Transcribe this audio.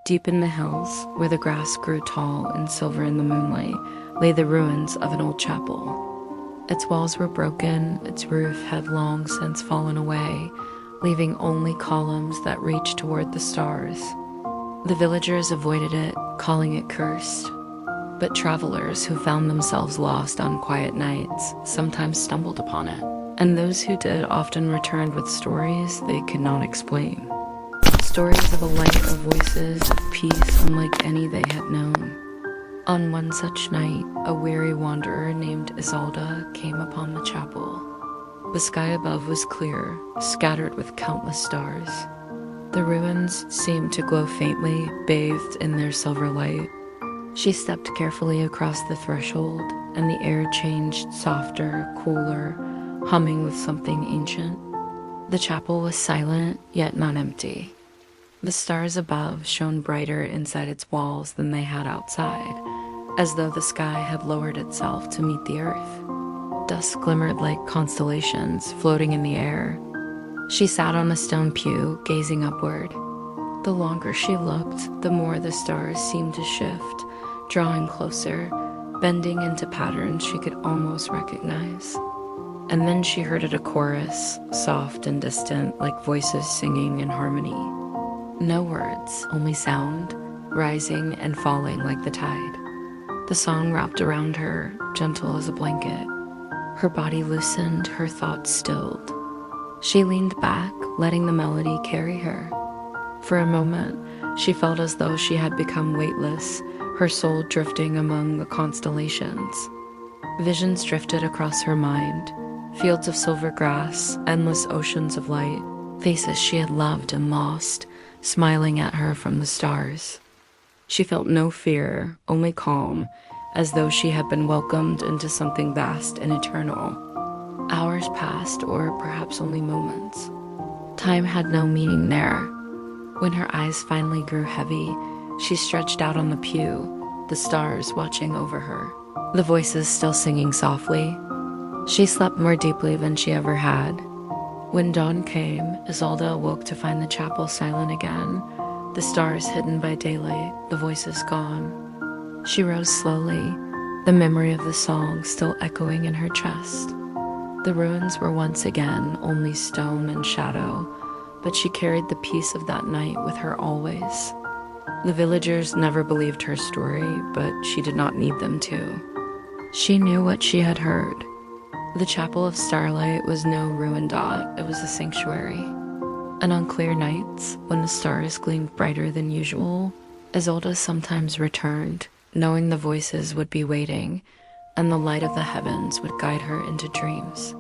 Deep in the hills, where the grass grew tall and silver in the moonlight, lay the ruins of an old chapel. Its walls were broken, its roof had long since fallen away, leaving only columns that reached toward the stars. The villagers avoided it, calling it cursed. But travelers who found themselves lost on quiet nights sometimes stumbled upon it, and those who did often returned with stories they could not explain. Stories of a light, of voices, of peace unlike any they had known. On one such night, a weary wanderer named Isolde came upon the chapel. The sky above was clear, scattered with countless stars. The ruins seemed to glow faintly, bathed in their silver light. She stepped carefully across the threshold, and the air changed softer, cooler, humming with something ancient. The chapel was silent, yet not empty. The stars above shone brighter inside its walls than they had outside, as though the sky had lowered itself to meet the earth. Dust glimmered like constellations floating in the air. She sat on a stone pew, gazing upward. The longer she looked, the more the stars seemed to shift, drawing closer, bending into patterns she could almost recognize. And then she heard it a chorus, soft and distant, like voices singing in harmony. No words, only sound, rising and falling like the tide. The song wrapped around her, gentle as a blanket. Her body loosened, her thoughts stilled. She leaned back, letting the melody carry her. For a moment, she felt as though she had become weightless, her soul drifting among the constellations. Visions drifted across her mind, fields of silver grass, endless oceans of light, faces she had loved and lost, smiling at her from the stars. She felt no fear, only calm, as though she had been welcomed into something vast and eternal. Hours passed, or perhaps only moments. Time had no meaning there. When her eyes finally grew heavy, she stretched out on the pew, the stars watching over her, the voices still singing softly. She slept more deeply than she ever had. When dawn came, Isolde awoke to find the chapel silent again, the stars hidden by daylight, the voices gone. She rose slowly, the memory of the song still echoing in her chest. The ruins were once again only stone and shadow, but she carried the peace of that night with her always. The villagers never believed her story, but she did not need them to. She knew what she had heard. The Chapel of Starlight was no ruined dot, it was a sanctuary. And on clear nights, when the stars gleamed brighter than usual, Isolde sometimes returned, knowing the voices would be waiting, and the light of the heavens would guide her into dreams.